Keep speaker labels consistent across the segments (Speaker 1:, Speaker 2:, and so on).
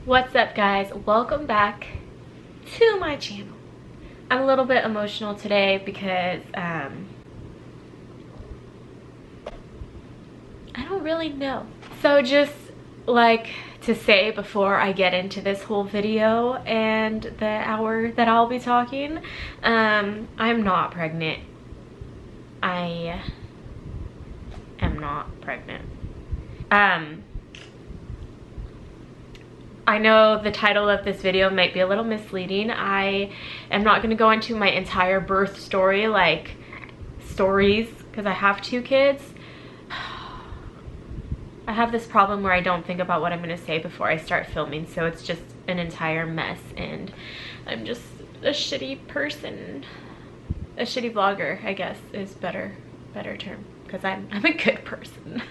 Speaker 1: What's up, guys? Welcome back to my channel. I'm a little bit emotional today because I don't really know. So just like to say before I get into this whole video and the hour that I'll be talking, I'm not pregnant. I am not pregnant. I know the title of this video might be a little misleading. I am not going to go into my entire birth story, like stories, because I have 2 kids. I have this problem where I don't think about what I'm going to say before I start filming, so it's just an entire mess, and I'm just a shitty person. A shitty vlogger, I guess, is better term, because I'm a good person.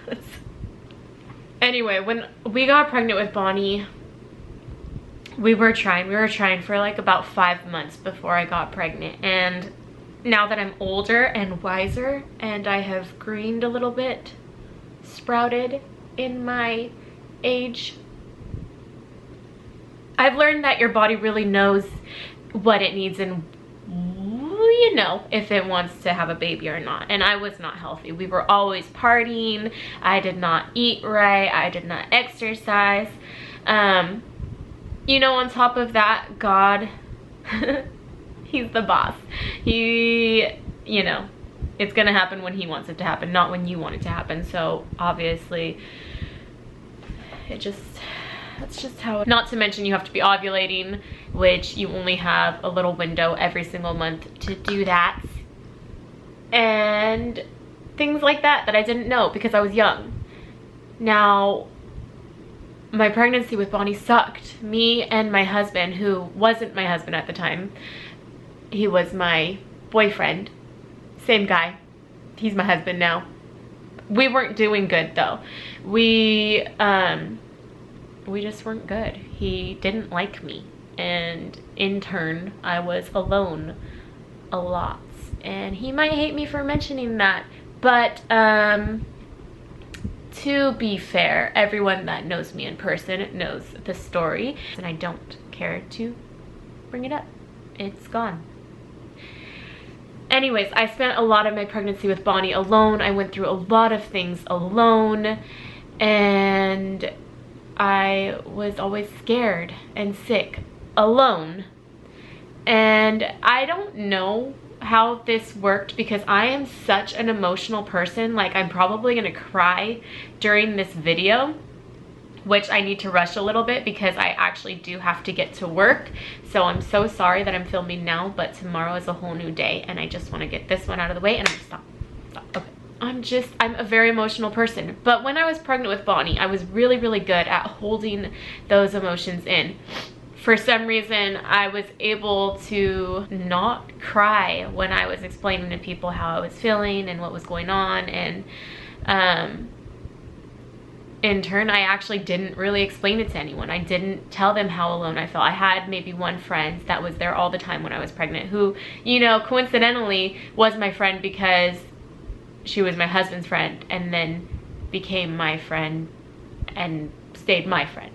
Speaker 1: Anyway, when we got pregnant with Bonnie, we were trying for like about 5 months before I got pregnant. And now that I'm older and wiser and I have greened a little bit, sprouted in my age, I've learned that your body really knows what it needs and, you know, if it wants to have a baby or not. And I was not healthy. We were always partying. I did not eat right. I did not exercise. You know, on top of that, God, he's the boss. You know, it's gonna happen when he wants it to happen, not when you want it to happen. So obviously, that's just how it, not to mention you have to be ovulating, which you only have a little window every single month to do that. And things like that I didn't know because I was young. Now, my pregnancy with Bonnie sucked. Me and my husband, who wasn't my husband at the time, he was my boyfriend, same guy, he's my husband now. We weren't doing good though. We just weren't good. He didn't like me, and in turn I was alone a lot. And he might hate me for mentioning that, but to be fair, everyone that knows me in person knows the story, and I don't care to bring it up. It's gone. Anyways, I spent a lot of my pregnancy with Bonnie alone. I went through a lot of things alone, and I was always scared and sick alone. And I don't know how this worked because I am such an emotional person. Like, I'm probably gonna cry during this video, which I need to rush a little bit because I actually do have to get to work. So I'm so sorry that I'm filming now, but tomorrow is a whole new day and I just want to get this one out of the way. And stop. Okay. I'm a very emotional person. But when I was pregnant with Bonnie, I was really, really good at holding those emotions in. For some reason, I was able to not cry when I was explaining to people how I was feeling and what was going on. And in turn, I actually didn't really explain it to anyone. I didn't tell them how alone I felt. I had maybe one friend that was there all the time when I was pregnant, who, you know, coincidentally was my friend because she was my husband's friend and then became my friend and stayed my friend.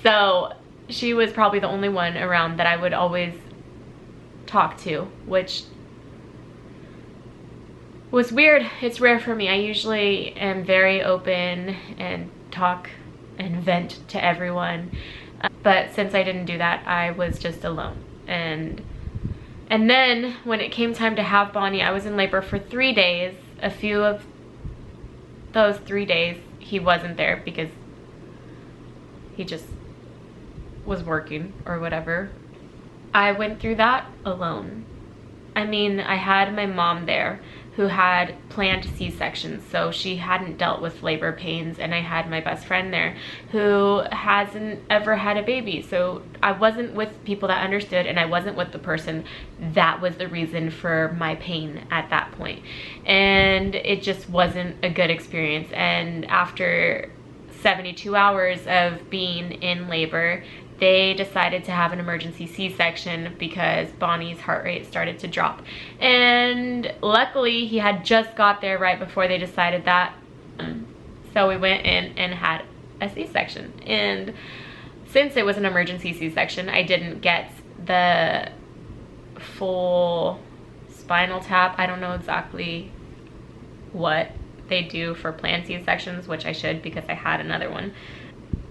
Speaker 1: So she was probably the only one around that I would always talk to, which was weird. It's rare for me. I usually am very open and talk and vent to everyone. But since I didn't do that, I was just alone. And then when it came time to have Bonnie, I was in labor for 3 days. A few of those 3 days, he wasn't there because he just was working or whatever. I went through that alone. I mean, I had my mom there who had planned C-sections, so she hadn't dealt with labor pains, and I had my best friend there who hasn't ever had a baby. So I wasn't with people that understood, and I wasn't with the person that was the reason for my pain at that point. And it just wasn't a good experience. And after 72 hours of being in labor, they decided to have an emergency C-section because Bonnie's heart rate started to drop. And luckily, he had just got there right before they decided that. So we went in and had a C-section. And since it was an emergency C-section, I didn't get the full spinal tap. I don't know exactly what they do for planned C-sections, which I should because I had another one.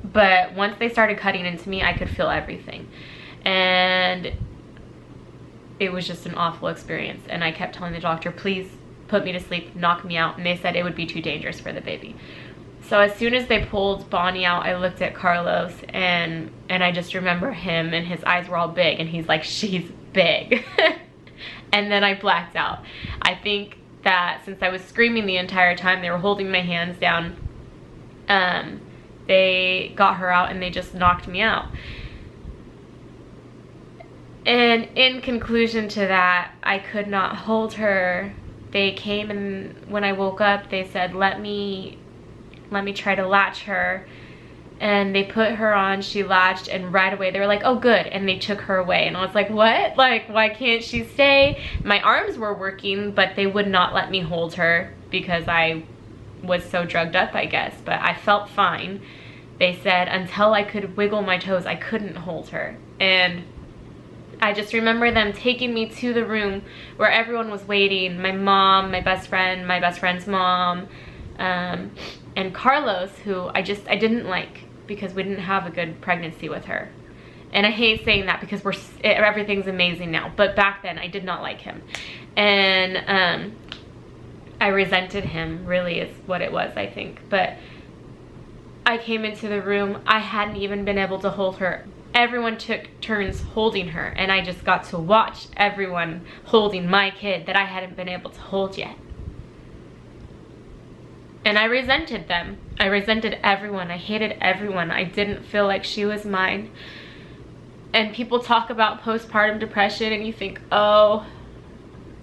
Speaker 1: But once they started cutting into me, I could feel everything. And it was just an awful experience. And I kept telling the doctor, please put me to sleep, knock me out. And they said it would be too dangerous for the baby. So as soon as they pulled Bonnie out, I looked at Carlos, and I just remember him, and his eyes were all big, and he's like, she's big. And then I blacked out. I think that since I was screaming the entire time, they were holding my hands down. They got her out and they just knocked me out. And in conclusion to that, I could not hold her. They came, and when I woke up, they said, let me try to latch her. And they put her on, she latched, and right away they were like, oh good, and they took her away. And I was like, what? Like, why can't she stay? My arms were working, but they would not let me hold her because I was so drugged up, I guess. But I felt fine. They said until I could wiggle my toes, I couldn't hold her. And I just remember them taking me to the room where everyone was waiting. My mom, my best friend's mom, and Carlos, who I didn't like because we didn't have a good pregnancy with her. And I hate saying that because everything's amazing now. But back then I did not like him. And I resented him, really is what it was, I think. But I came into the room, I hadn't even been able to hold her. Everyone took turns holding her, and I just got to watch everyone holding my kid that I hadn't been able to hold yet. And I resented them. I resented everyone. I hated everyone. I didn't feel like she was mine. And people talk about postpartum depression, and you think, oh,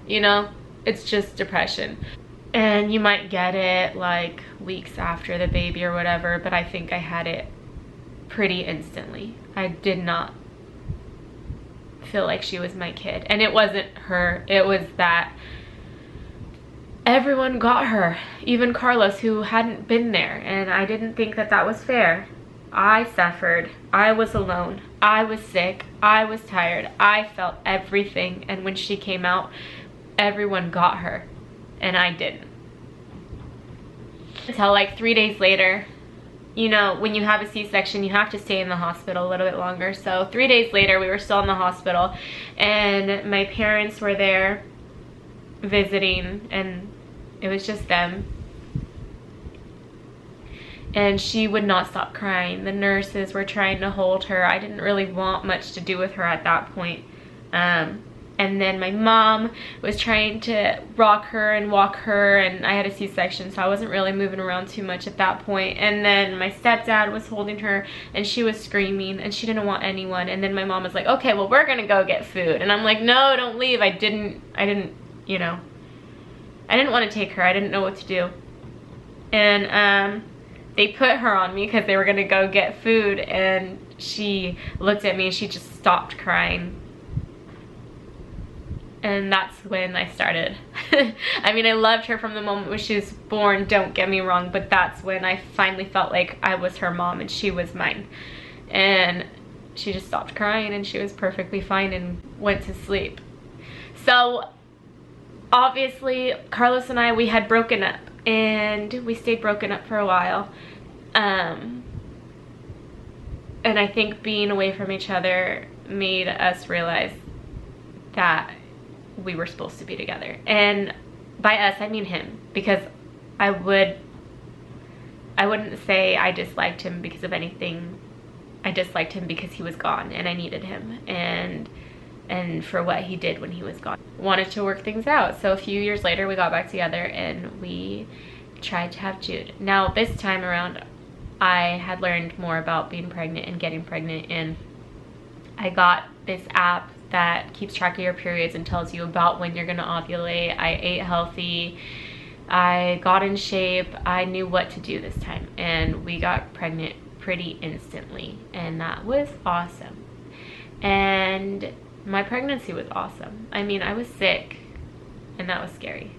Speaker 1: you know, it's just depression. And you might get it like weeks after the baby or whatever, but I think I had it pretty instantly. I did not feel like she was my kid. And it wasn't her. It was that everyone got her, even Carlos, who hadn't been there. And I didn't think that that was fair. I suffered. I was alone. I was sick. I was tired. I felt everything. And when she came out, everyone got her. And I didn't. Until like 3 days later, you know, when you have a C-section, you have to stay in the hospital a little bit longer. So 3 days later, we were still in the hospital, and my parents were there visiting, and it was just them. And she would not stop crying. The nurses were trying to hold her. I didn't really want much to do with her at that point. And then my mom was trying to rock her and walk her, and I had a C-section, so I wasn't really moving around too much at that point. And then my stepdad was holding her, and she was screaming, and she didn't want anyone. And then my mom was like, okay, well, we're gonna go get food. And I'm like, no, don't leave. I didn't, you know, I didn't want to take her. I didn't know what to do. And they put her on me because they were gonna go get food, and she looked at me and she just stopped crying. And that's when I started. I mean, I loved her from the moment when she was born, don't get me wrong, but that's when I finally felt like I was her mom and she was mine. And she just stopped crying, and she was perfectly fine and went to sleep. So obviously Carlos and I, we had broken up, and we stayed broken up for a while. And I think being away from each other made us realize that we were supposed to be together. And by us, I mean him, because I wouldn't say I disliked him because of anything. I disliked him because he was gone, and I needed him, and for what he did when he was gone. Wanted to work things out. So a few years later, we got back together and we tried to have Jude. Now this time around, I had learned more about being pregnant and getting pregnant, and I got this app that keeps track of your periods and tells you about when you're gonna ovulate. I ate healthy, I got in shape, I knew what to do this time, and we got pregnant pretty instantly, and that was awesome. And my pregnancy was awesome. I mean, I was sick, and that was scary.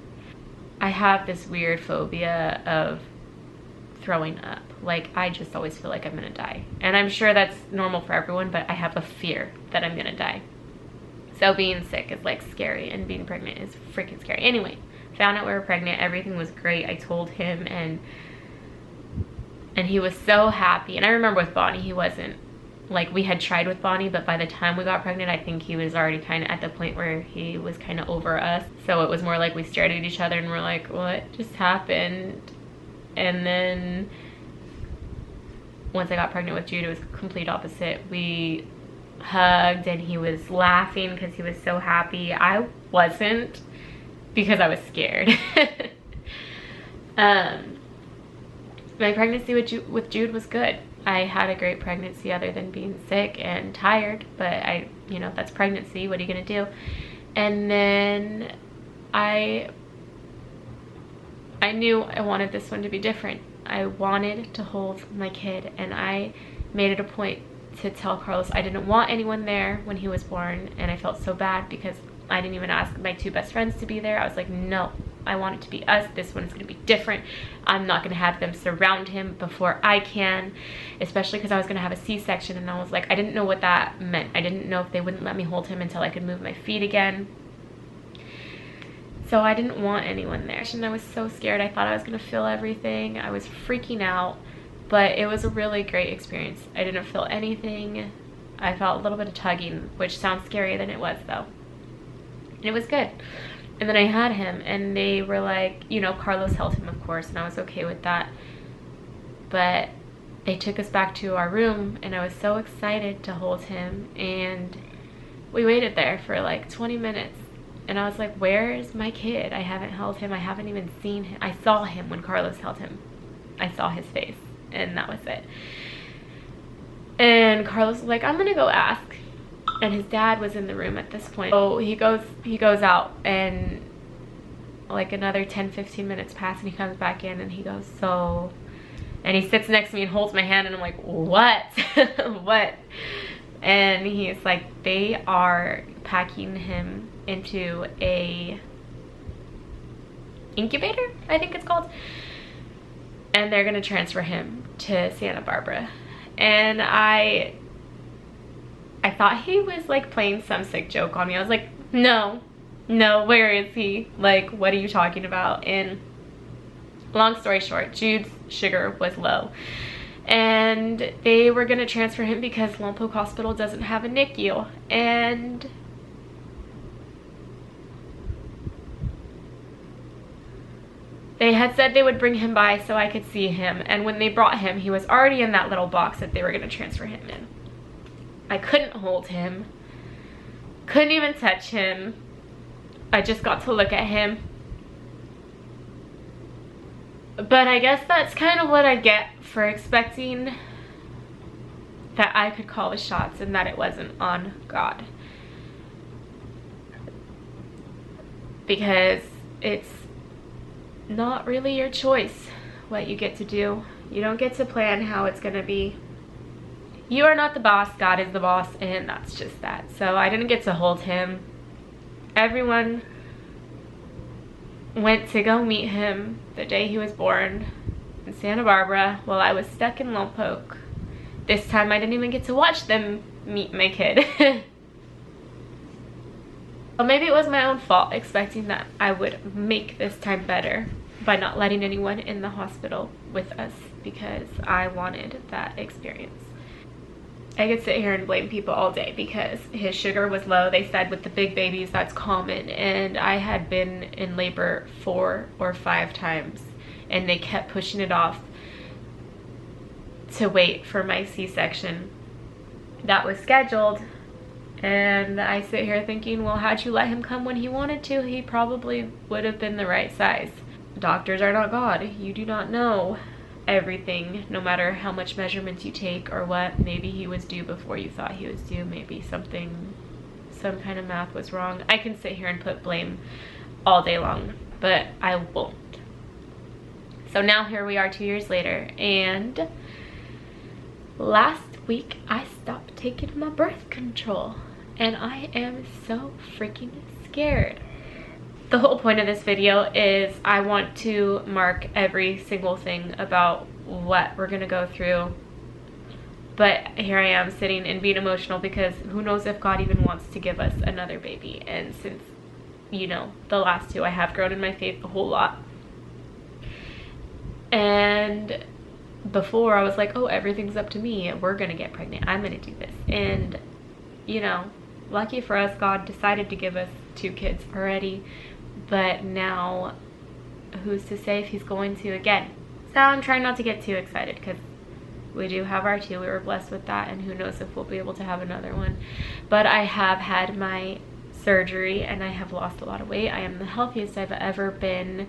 Speaker 1: I have this weird phobia of throwing up. Like, I just always feel like I'm gonna die. And I'm sure that's normal for everyone, but I have a fear that I'm gonna die. So being sick is like scary, and being pregnant is freaking scary. Anyway, found out we were pregnant. Everything was great. I told him, and he was so happy. And I remember with Bonnie, he wasn't, like, we had tried with Bonnie, but by the time we got pregnant, I think he was already kind of at the point where he was kind of over us. So it was more like we stared at each other and we're like, what just happened? And then once I got pregnant with Jude, it was complete opposite. We hugged and he was laughing because he was so happy. I wasn't, because I was scared. My pregnancy with Jude was good. I had a great pregnancy other than being sick and tired, but you know, that's pregnancy. What are you gonna do? And then I knew I wanted this one to be different. I wanted to hold my kid, and I made it a point to tell Carlos I didn't want anyone there when he was born, and I felt so bad because I didn't even ask my 2 best friends to be there. I was like, no, I want it to be us. This one is going to be different. I'm not going to have them surround him before I can, especially because I was going to have a C-section, and I was like, I didn't know what that meant. I didn't know if they wouldn't let me hold him until I could move my feet again. So I didn't want anyone there, and I was so scared. I thought I was going to feel everything. I was freaking out, but it was a really great experience. I didn't feel anything. I felt a little bit of tugging, which sounds scarier than it was though. And it was good. And then I had him, and they were like, you know, Carlos held him, of course, and I was okay with that. But they took us back to our room, and I was so excited to hold him, and we waited there for like 20 minutes. And I was like, where is my kid? I haven't held him. I haven't even seen him. I saw him when Carlos held him. I saw his face, and that was it. And Carlos was like, I'm gonna go ask. And his dad was in the room at this point. So he goes out, and like another 10-15 minutes pass, and he comes back in, and he goes, so, and he sits next to me and holds my hand, and I'm like, what? What? And he's like, they are packing him into a incubator, I think it's called, and they're gonna transfer him to Santa Barbara. And I thought he was like playing some sick joke on me. I was like, no, where is he? Like, what are you talking about? And long story short, Jude's sugar was low, and they were gonna transfer him because Lompoc Hospital doesn't have a NICU. And they had said they would bring him by so I could see him, and when they brought him, he was already in that little box that they were gonna transfer him in. I couldn't hold him, couldn't even touch him. I just got to look at him. But I guess that's kind of what I get for expecting that I could call the shots and that it wasn't on God. Because it's not really your choice what you get to do. You don't get to plan how it's gonna be. You are not the boss, God is the boss, and that's just that. So I didn't get to hold him. Everyone went to go meet him the day he was born in Santa Barbara while I was stuck in Lompoc. This time I didn't even get to watch them meet my kid. Well, maybe it was my own fault expecting that I would make this time better by not letting anyone in the hospital with us, because I wanted that experience. I could sit here and blame people all day because his sugar was low. They said with the big babies that's common, and I had been in labor 4 or 5 times, and they kept pushing it off to wait for my C-section that was scheduled. And I sit here thinking, well, how'd you let him come when he wanted to? He probably would have been the right size. Doctors are not God. You do not know everything, no matter how much measurements you take or what. Maybe he was due before you thought he was due. Maybe some kind of math was wrong. I can sit here and put blame all day long, but I won't. So now here we are 2 years later, and last week I stopped taking my birth control, and I am so freaking scared. The whole point of this video is I want to mark every single thing about what we're gonna go through. But here I am sitting and being emotional because who knows if God even wants to give us another baby. And since, you know, the last two, I have grown in my faith a whole lot. And before I was like, oh, everything's up to me. We're going to get pregnant. I'm going to do this. And, you know, lucky for us, God decided to give us 2 kids already. But now, who's to say if he's going to again? So I'm trying not to get too excited because we do have our 2. We were blessed with that. And who knows if we'll be able to have another one. But I have had my surgery and I have lost a lot of weight. I am the healthiest I've ever been.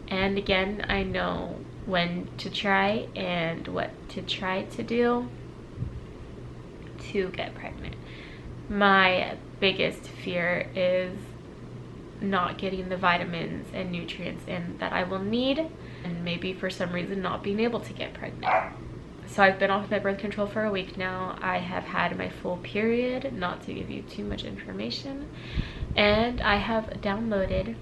Speaker 1: And again, I know when to try and what to try to do to get pregnant. My biggest fear is not getting the vitamins and nutrients in that I will need, and maybe for some reason not being able to get pregnant. So I've been off my birth control for a week now. I have had my full period, not to give you too much information, and I have downloaded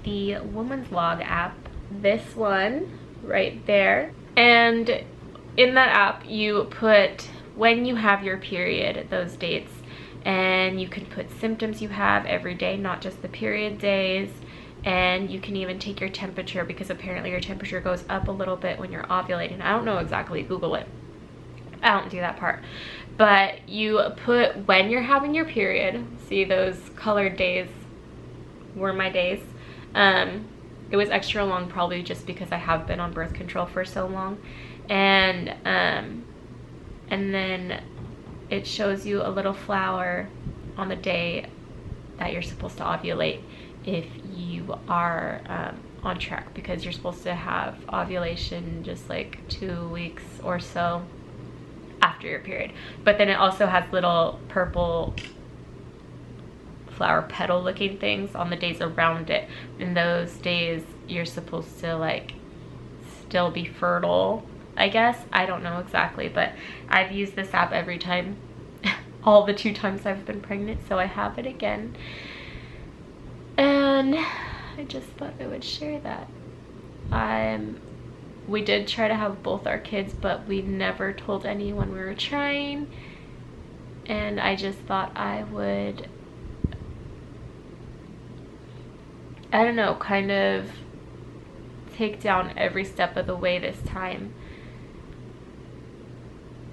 Speaker 1: the Woman's Log app, this one right there. And in that app you put when you have your period, those dates, and you can put symptoms you have every day, not just the period days. And you can even take your temperature, because apparently your temperature goes up a little bit when you're ovulating. I don't know exactly, Google it. I don't do that part. But you put when you're having your period. See, those colored days were my days. It was extra long probably just because I have been on birth control for so long. And then it shows you a little flower on the day that you're supposed to ovulate if you are on track, because you're supposed to have ovulation just like 2 weeks or so after your period. But then it also has little purple flower petal looking things on the days around it. In those days you're supposed to like still be fertile, I guess. I don't know exactly, but I've used this app every time all the 2 times I've been pregnant, so I have it again. And I just thought I would share that. We did try to have both our kids, but we never told anyone we were trying. And I just thought I would, I don't know, kind of take down every step of the way this time.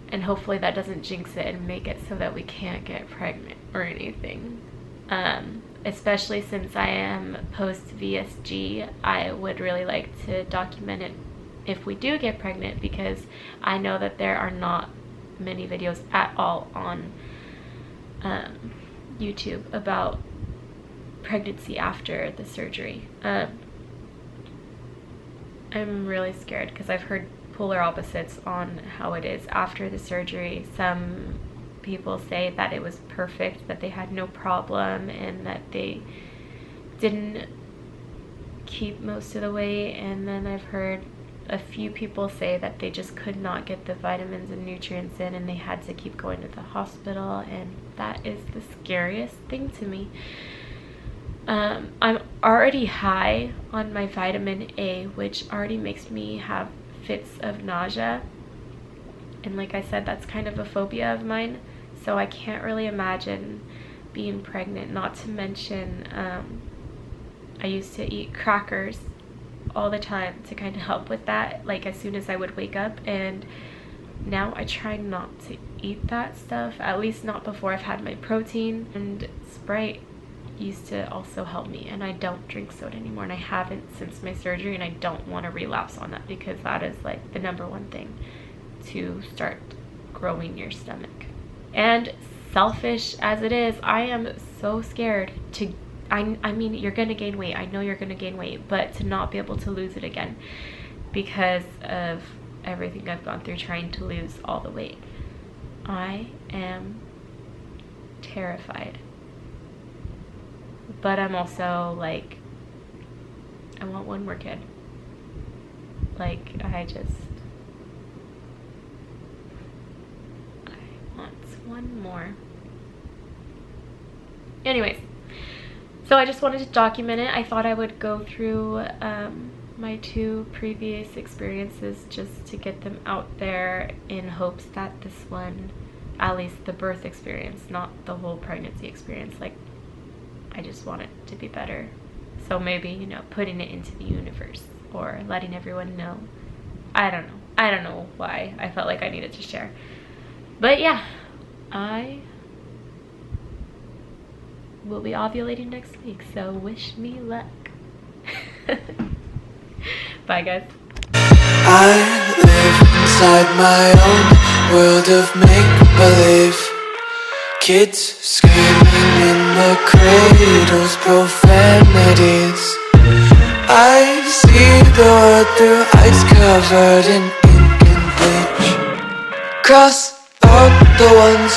Speaker 1: And hopefully that doesn't jinx it and make it so that we can't get pregnant or anything. Especially since I am post VSG, I would really like to document it if we do get pregnant, because I know that there are not many videos at all on YouTube about pregnancy after the surgery. I'm really scared because I've heard polar opposites on how it is after the surgery. Some people say that it was perfect, that they had no problem, and that they didn't keep most of the weight. And then I've heard a few people say that they just could not get the vitamins and nutrients in, and they had to keep going to the hospital, and that is the scariest thing to me. I'm already high on my vitamin A, which already makes me have fits of nausea, and like I said, that's kind of a phobia of mine, so I can't really imagine being pregnant. Not to mention I used to eat crackers all the time to kind of help with that, like as soon as I would wake up, and now I try not to eat that stuff, at least not before I've had my protein. And Sprite used to also help me, and I don't drink soda anymore, and I haven't since my surgery, and I don't want to relapse on that, because that is like the #1 thing to start growing your stomach. And selfish as it is, I am so scared to, I mean, you're gonna gain weight, I know you're gonna gain weight, but to not be able to lose it again because of everything I've gone through trying to lose all the weight. I am terrified. But I'm also like, I want one more kid. Like, I want one more. Anyways, so I just wanted to document it. I thought I would go through my 2 previous experiences just to get them out there in hopes that this one, at least the birth experience, not the whole pregnancy experience, like, I just want it to be better. So maybe, you know, putting it into the universe or letting everyone know. I don't know. I don't know why I felt like I needed to share. But yeah, I will be ovulating next week, so wish me luck. Bye, guys.
Speaker 2: I live inside my own world of make-believe. Kids screaming in the cradles, profanities. I see the world through ice covered in ink and bleach. Cross out the ones